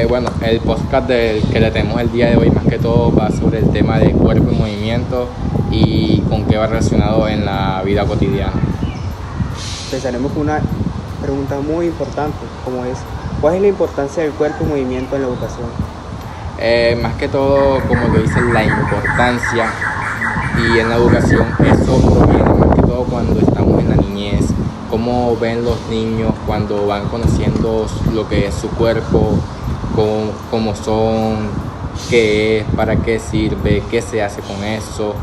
Bueno, el podcast que le tenemos el día de hoy más que todo va sobre el tema de cuerpo y movimiento y con qué va relacionado en la vida cotidiana. Empezaremos con una pregunta muy importante, como es, ¿cuál es la importancia del cuerpo y movimiento en la educación? Más que todo, como lo dice, la importancia y en la educación eso proviene más que todo cuando estamos en la niñez, cómo ven los niños cuando van conociendo lo que es su cuerpo, cómo son, qué es, para qué sirve, qué se hace con eso,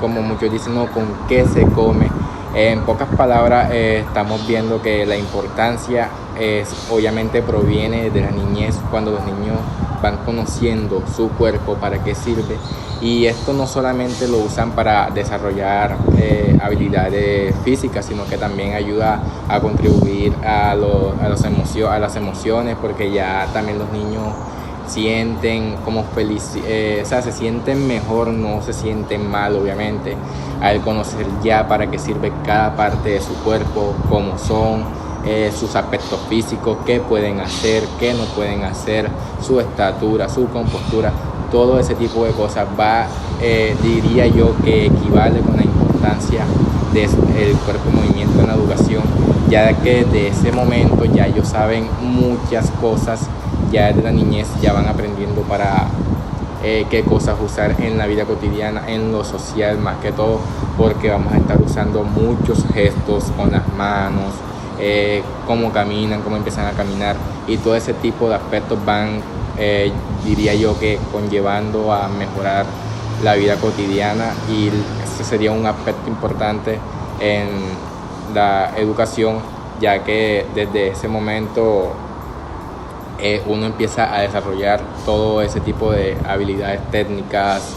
como muchos dicen, ¿no? Con qué se come. En pocas palabras, estamos viendo que la importancia obviamente proviene de la niñez, cuando los niños van conociendo su cuerpo, para qué sirve. Y esto no solamente lo usan para desarrollar habilidades físicas, sino que también ayuda a contribuir a las emociones, porque ya también los niños sienten como se sienten mejor, no se sienten mal, obviamente, al conocer ya para qué sirve cada parte de su cuerpo, cómo son, sus aspectos físicos, qué pueden hacer, qué no pueden hacer, su estatura, su compostura, todo ese tipo de cosas diría yo que equivale con la importancia del cuerpo y movimiento en la educación, ya que de ese momento ya ellos saben muchas cosas, ya desde la niñez ya van aprendiendo para qué cosas usar en la vida cotidiana, en lo social más que todo, porque vamos a estar usando muchos gestos con las manos, cómo caminan, cómo empiezan a caminar, y todo ese tipo de aspectos van, diría yo, que conllevando a mejorar la vida cotidiana, y ese sería un aspecto importante en la educación, ya que desde ese momento uno empieza a desarrollar todo ese tipo de habilidades técnicas,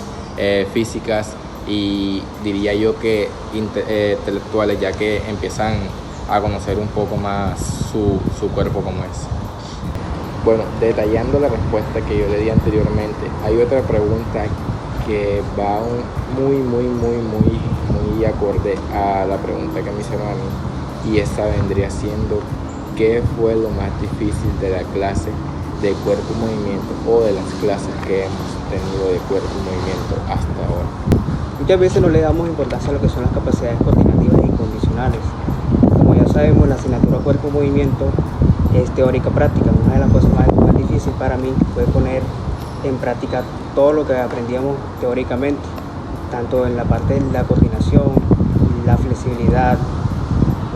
físicas, y diría yo que intelectuales, ya que empiezan a conocer un poco más su cuerpo como es. Bueno, detallando la respuesta que yo le di anteriormente, hay otra pregunta que va muy acorde a la pregunta que me hicieron a mí, y esa vendría siendo: ¿qué fue lo más difícil de la clase de cuerpo y movimiento, o de las clases que hemos tenido de cuerpo y movimiento hasta ahora? Muchas veces no le damos importancia a lo que son las capacidades coordinativas y condicionales. Como ya sabemos, la asignatura cuerpo y movimiento es teórica práctica. Una de las cosas más difíciles para mí fue poner en práctica todo lo que aprendíamos teóricamente, tanto en la parte de la coordinación, la flexibilidad,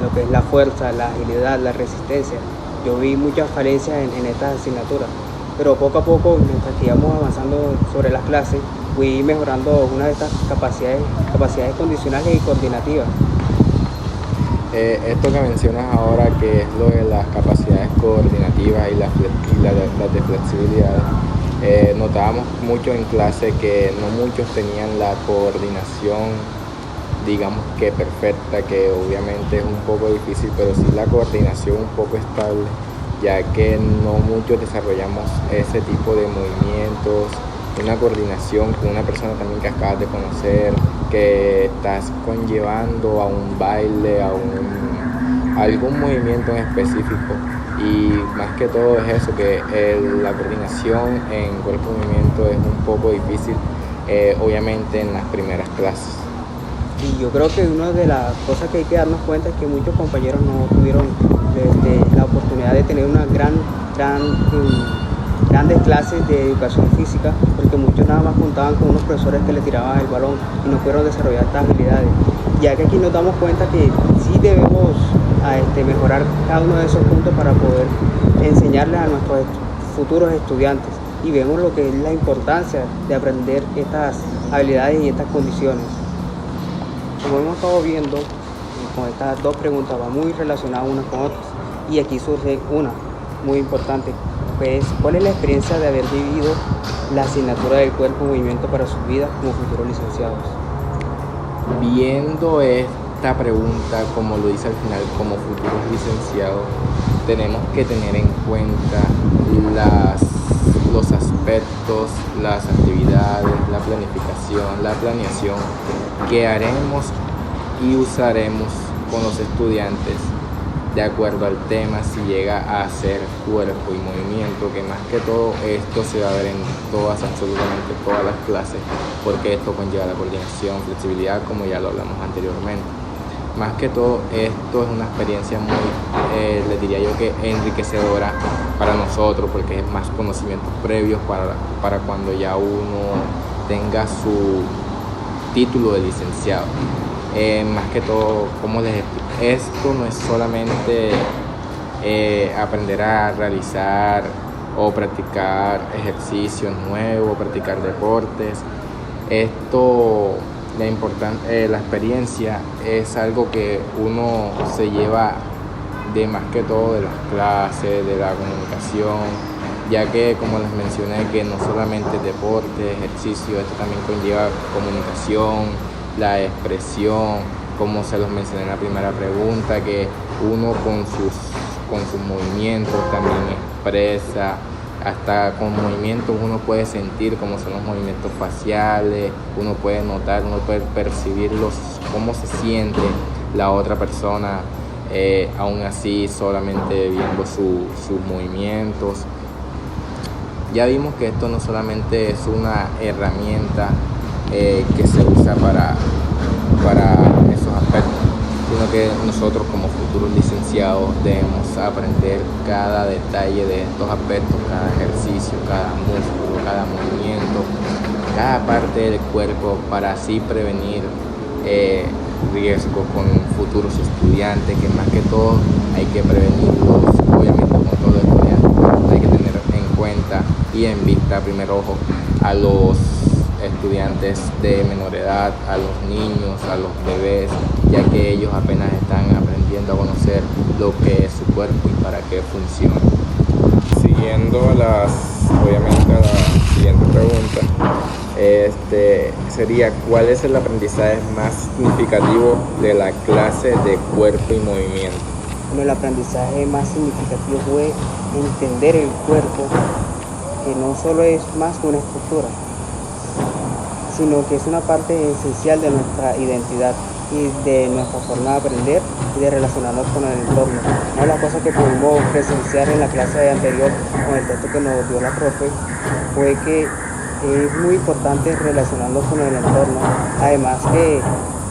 lo que es la fuerza, la agilidad, la resistencia. Yo vi muchas falencias en estas asignaturas, pero poco a poco, mientras que íbamos avanzando sobre las clases, fui mejorando una de estas capacidades condicionales y coordinativas. Esto que mencionas ahora, que es lo de las capacidades coordinativas y las de flexibilidad, notábamos mucho en clase que no muchos tenían la coordinación, digamos que perfecta, que obviamente es un poco difícil, pero sí la coordinación un poco estable, ya que no muchos desarrollamos ese tipo de movimientos, una coordinación con una persona también que acabas de conocer, que estás conllevando a un baile, a algún movimiento en específico. Y más que todo es eso, que la coordinación en cuerpo y movimiento es un poco difícil, obviamente en las primeras clases. Y yo creo que una de las cosas que hay que darnos cuenta es que muchos compañeros no tuvieron la oportunidad de tener una grandes clases de educación física, porque muchos nada más contaban con unos profesores que les tiraban el balón y no pudieron desarrollar estas habilidades. Ya que aquí nos damos cuenta que sí debemos mejorar cada uno de esos puntos para poder enseñarles a nuestros futuros estudiantes, y vemos lo que es la importancia de aprender estas habilidades y estas condiciones. Como hemos estado viendo, con estas dos preguntas va muy relacionadas unas con otras, y aquí surge una muy importante, pues ¿cuál es la experiencia de haber vivido la asignatura del cuerpo y movimiento para sus vidas como futuros licenciados? Viendo esta pregunta, como lo dice al final, como futuros licenciados, tenemos que tener en cuenta los aspectos, las actividades, la planificación, la planeación que haremos y usaremos con los estudiantes de acuerdo al tema, si llega a ser cuerpo y movimiento, que más que todo esto se va a ver en absolutamente todas las clases, porque esto conlleva la coordinación, flexibilidad, como ya lo hablamos anteriormente. Más que todo, esto es una experiencia muy, les diría yo que enriquecedora para nosotros, porque es más conocimientos previos para cuando ya uno tenga su título de licenciado. Más que todo, como les explico, esto no es solamente aprender a realizar o practicar ejercicios nuevos, practicar deportes. Esto, la experiencia es algo que uno se lleva de más que todo de las clases, de la comunicación, ya que, como les mencioné, que no solamente deporte, ejercicio, esto también conlleva comunicación, la expresión, como se los mencioné en la primera pregunta, que uno con sus movimientos también expresa. Hasta con movimientos uno puede sentir cómo son los movimientos faciales, uno puede notar, uno puede percibir cómo se siente la otra persona, aún así solamente viendo sus movimientos. Ya vimos que esto no solamente es una herramienta que se usa para esos aspectos, sino que nosotros como futuros licenciados debemos aprender cada detalle de estos aspectos, cada ejercicio, cada músculo, cada movimiento, cada parte del cuerpo, para así prevenir riesgos con futuros estudiantes, que más que todo hay que prevenirlos, obviamente con todo estudiante. Hay que tener en cuenta y en vista, primer ojo, a los estudiantes de menor edad, a los niños, a los bebés, ya que ellos apenas están aprendiendo a conocer lo que es su cuerpo y para qué funciona. Siguiendo obviamente a la siguiente pregunta, sería: ¿cuál es el aprendizaje más significativo de la clase de cuerpo y movimiento? Bueno, el aprendizaje más significativo fue entender el cuerpo, que no solo es más que una estructura, sino que es una parte esencial de nuestra identidad y de nuestra forma de aprender y de relacionarnos con el entorno. Una de las cosas que pudimos presenciar en la clase anterior con el texto que nos dio la profe fue que es muy importante relacionarnos con el entorno, además que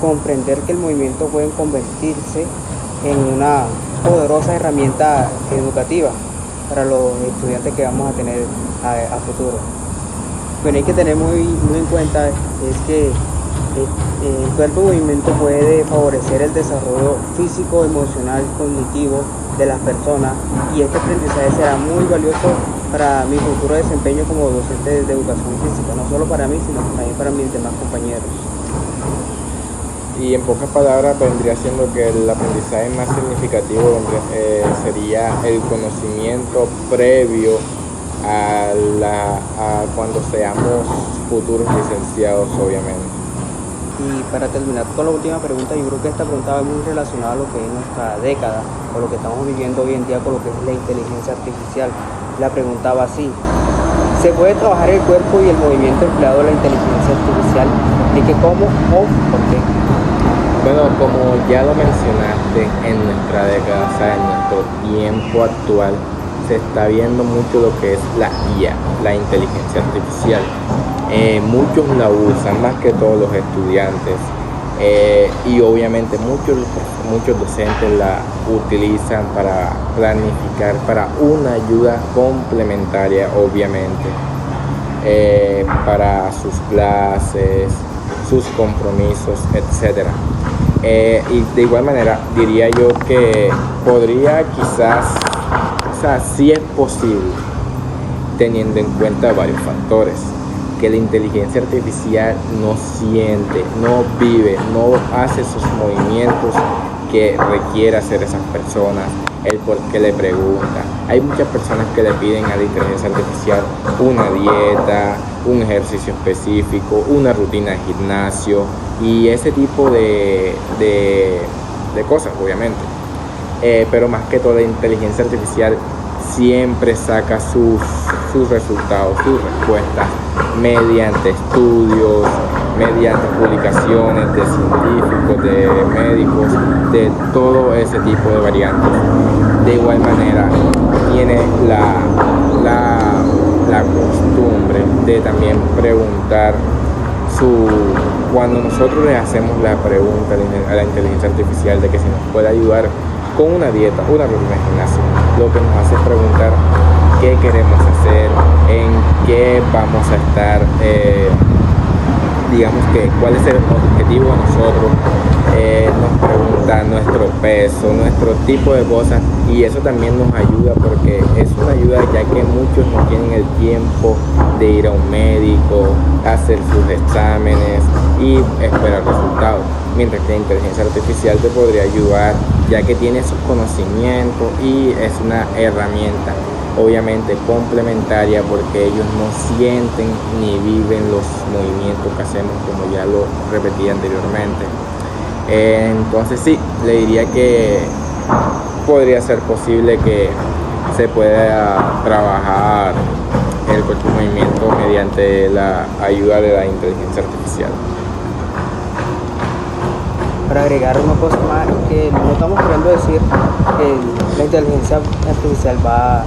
comprender que el movimiento puede convertirse en una poderosa herramienta educativa para los estudiantes que vamos a tener a futuro. Bueno, hay que tener muy en cuenta es que el cuerpo en movimiento puede favorecer el desarrollo físico, emocional, cognitivo de las personas, y este aprendizaje será muy valioso para mi futuro desempeño como docente de educación física, no solo para mí, sino también para mis demás compañeros. Y en pocas palabras vendría siendo que el aprendizaje más significativo sería el conocimiento previo a cuando seamos futuros licenciados, obviamente. Y para terminar con la última pregunta, yo creo que esta pregunta va muy relacionada a lo que es nuestra década, o lo que estamos viviendo hoy en día con lo que es la inteligencia artificial. La pregunta va así: ¿se puede trabajar el cuerpo y el movimiento empleado en la inteligencia artificial? ¿Y qué, cómo o por qué? Bueno, como ya lo mencionaste, en nuestra década, o sea, en nuestro tiempo actual, se está viendo mucho lo que es la IA, la inteligencia artificial. Muchos la usan, más que todos los estudiantes, y obviamente muchos docentes la utilizan para planificar, para una ayuda complementaria, obviamente, para sus clases, sus compromisos, etc. Y de igual manera diría yo que podría quizás, o sea, sí es posible, teniendo en cuenta varios factores, que la inteligencia artificial no siente, no vive, no hace esos movimientos que requiere hacer esas personas, el por qué le preguntan. Hay muchas personas que le piden a la inteligencia artificial una dieta, un ejercicio específico, una rutina de gimnasio y ese tipo de cosas, obviamente. Pero más que todo, la inteligencia artificial siempre saca sus resultados, sus respuestas mediante estudios, mediante publicaciones de científicos, de médicos, de todo ese tipo de variantes. De igual manera, tiene la costumbre de también preguntar cuando nosotros le hacemos la pregunta a la inteligencia artificial de que si nos puede ayudar con una dieta, una rutina de gimnasio, lo que nos hace es preguntar qué queremos hacer, en qué vamos a estar, digamos que cuál es el objetivo de nosotros, nos pregunta nuestro peso, nuestro tipo de cosas, y eso también nos ayuda porque es una ayuda ya que muchos no tienen el tiempo de ir a un médico, hacer sus exámenes y esperar resultados, mientras que la inteligencia artificial te podría ayudar ya que tiene esos conocimientos y es una herramienta obviamente complementaria porque ellos no sienten ni viven los movimientos que hacemos, como ya lo repetí anteriormente. Entonces sí, le diría que podría ser posible que se pueda trabajar el cuerpo en movimiento mediante la ayuda de la inteligencia artificial. Para agregar una cosa más, que no estamos queriendo decir que la inteligencia artificial va a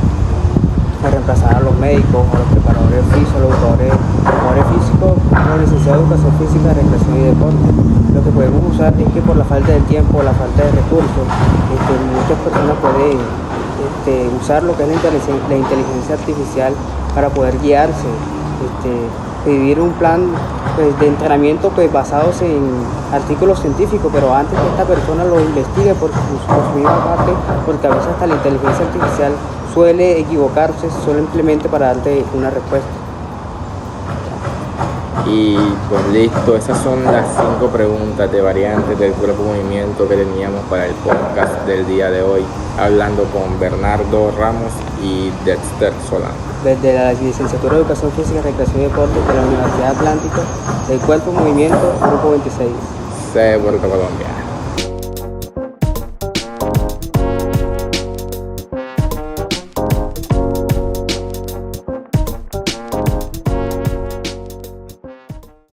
reemplazar a los médicos, a los preparadores físicos, a los educadores físicos, a los licenciados de educación física, recreación y deporte. Lo que podemos usar es que por la falta de tiempo, la falta de recursos, muchas personas pueden usar lo que es la inteligencia artificial para poder guiarse, vivir un plan de entrenamiento basados en artículos científicos, pero antes que esta persona lo investigue por su misma parte, porque a veces hasta la inteligencia artificial suele equivocarse simplemente para darte una respuesta. Y pues listo, esas son las 5 preguntas de variantes del cuerpo movimiento que teníamos para el podcast del día de hoy, hablando con Bernardo Ramos y Dexter Solano. Desde la licenciatura de Educación Física, Recreación y Deporte de la Universidad Atlántica, del cuerpo movimiento, grupo 26. De Puerto Colombia.